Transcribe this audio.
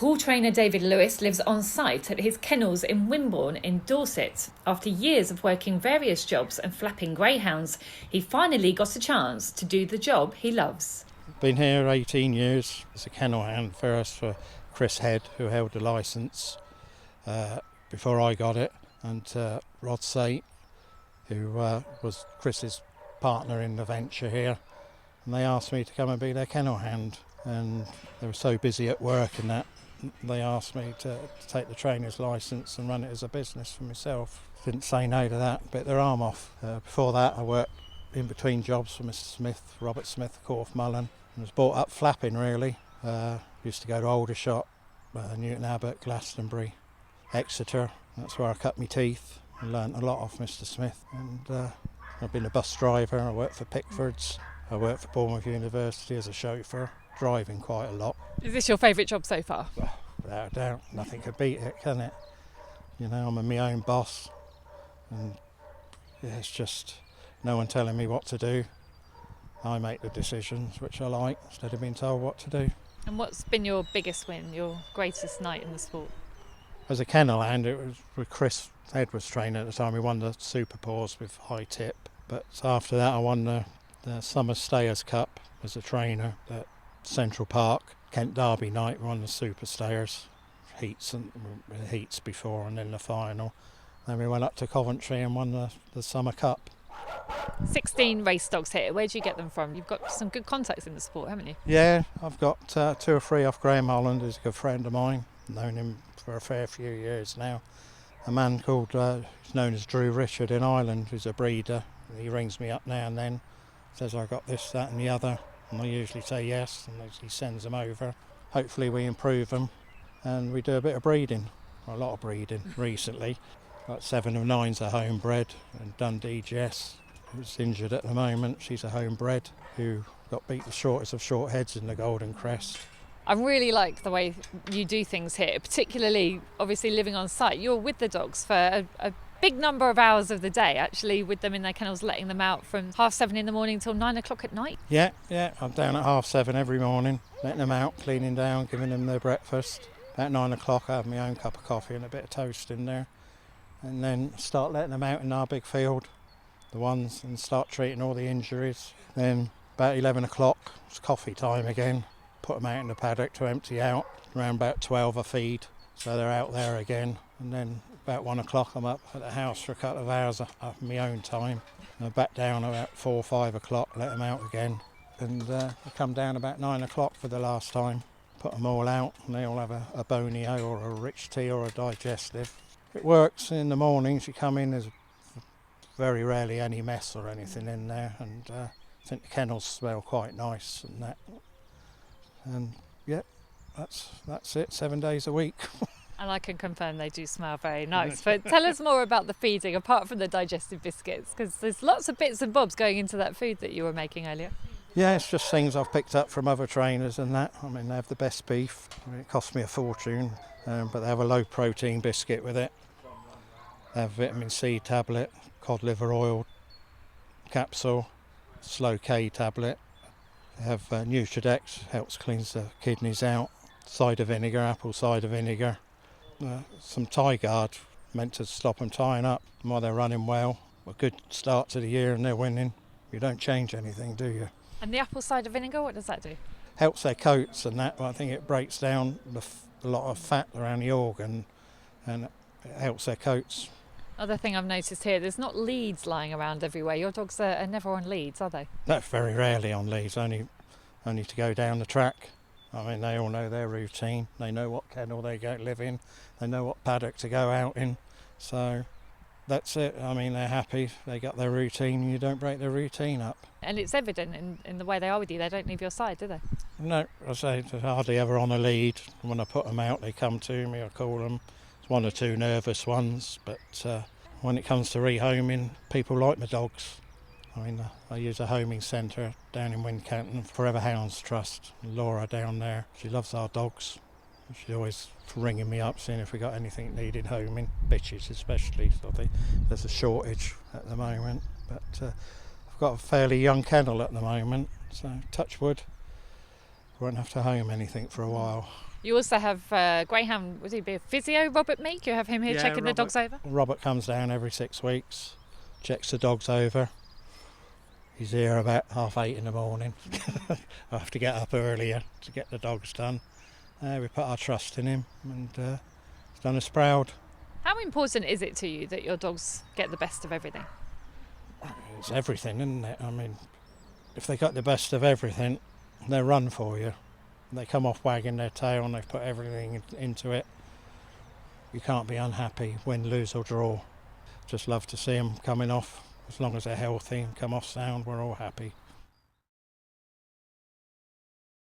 Pool trainer David Lewis lives on site at his kennels in Wimbourne in Dorset. After years of working various jobs and flapping greyhounds, he finally got a chance to do the job he loves. Been here 18 years as a kennel hand, first for Chris Head, who held the licence before I got it, and Rod Sate, who was Chris's partner in the venture here. And they asked me to come and be their kennel hand, and they were so busy at work and that they asked me to take the trainer's licence and run it as a business for myself. Didn't say no to that, bit their arm off. Before that I worked in between jobs for Mr Smith, Robert Smith, Corfe Mullen. I was brought up flapping really. Used to go to Aldershot, Newton Abbot, Glastonbury, Exeter. That's where I cut my teeth and learnt a lot off Mr Smith. And I've been a bus driver, I worked for Pickford's, I worked for Bournemouth University as a chauffeur, driving quite a lot. Is this your favourite job so far? Well, without a doubt, nothing could beat it, can it? You know, I'm my own boss, and yeah, it's just no one telling me what to do. I make the decisions, which I like, instead of being told what to do. And what's been your biggest win, your greatest night in the sport? As a kennel hand, it was with Chris Head was training at the time. We won the Super Paws with high tip, but after that I won the Summer Stayers Cup as a trainer at Central Park. Kent Derby night, we won the Super Stayers heats before, and then the final. Then we went up to Coventry and won the Summer Cup. 16 race dogs here. Where do you get them from? You've got some good contacts in the sport, haven't you? Yeah, I've got 2 or 3 off Graham Holland, who's a good friend of mine. Known him for a fair few years now. A man called, who's known as Drew Richard in Ireland, who's a breeder. He rings me up now and then, says I got this, that and the other, and I usually say yes, and he sends them over. Hopefully we improve them, and we do a bit of breeding, a lot of breeding recently. Got 7 of 9's are homebred, and Dundee Jess, who's injured at the moment, she's a homebred, who got beat the shortest of short heads in the Golden Crest. I really like the way you do things here, particularly obviously living on site. You're with the dogs for a big number of hours of the day, actually with them in their kennels, letting them out from 7:30 in the morning till 9 o'clock at night. Yeah, I'm down at 7:30 every morning, letting them out, cleaning down, giving them their breakfast. About 9 o'clock I have my own cup of coffee and a bit of toast in there, and then start letting them out in our big field, the ones, and start treating all the injuries. Then about 11 o'clock it's coffee time again. Put them out in the paddock to empty out. Around about 12 I feed, so they're out there again. And then about 1 o'clock I'm up at the house for a couple of hours of my own time. And I'm back down about 4 or 5 o'clock, let them out again. And I come down about 9 o'clock for the last time. Put them all out, and they all have a bonio or a rich tea or a digestive. It works in the mornings. You come in, there's very rarely any mess or anything in there, and I think the kennels smell quite nice and that. And yeah, that's it, 7 days a week. And I can confirm they do smell very nice. But tell us more about the feeding, apart from the digestive biscuits, because there's lots of bits and bobs going into that food that you were making earlier. Yeah, it's just things I've picked up from other trainers and that. I mean, they have the best beef. I mean, it costs me a fortune, but they have a low protein biscuit with it. They have vitamin C tablet, cod liver oil capsule, slow K tablet. They have Nutridex, helps cleanse the kidneys out. Cider vinegar, apple cider vinegar. Some Tie Guard, meant to stop them tying up while they're running well. A good start to the year and they're winning. You don't change anything, do you? And the apple cider vinegar, what does that do? Helps their coats and that. I think it breaks down a lot of fat around the organ, and it helps their coats. Other thing I've noticed here, there's not leads lying around everywhere. Your dogs are never on leads, are they? No, very rarely on leads, only to go down the track. I mean, they all know their routine. They know what kennel they go live in. They know what paddock to go out in. So that's it. I mean, they're happy. They got their routine, and you don't break their routine up. And it's evident in the way they are with you. They don't leave your side, do they? No, I say they're hardly ever on a lead. When I put them out, they come to me. I call them. It's 1 or 2 nervous ones, but when it comes to rehoming, people like my dogs. I mean, I use a homing centre down in Wincanton, Forever Hounds Trust. Laura down there, she loves our dogs. She's always ringing me up, seeing if we got anything needed homing, bitches especially. So there's a shortage at the moment. But I've got a fairly young kennel at the moment, so touch wood, won't have to home anything for a while. You also have greyhound, would he be a physio, Robert Meek? You have him here checking the dogs over? Robert comes down every 6 weeks, checks the dogs over. He's here about 8:30 in the morning. I have to get up earlier to get the dogs done. We put our trust in him, and he's done us proud. How important is it to you that your dogs get the best of everything? It's everything, isn't it? I mean, if they got the best of everything, they'll run for you. They come off wagging their tail and they've put everything into it. You can't be unhappy, win, lose or draw. Just love to see them coming off. As long as they're healthy and come off sound, we're all happy.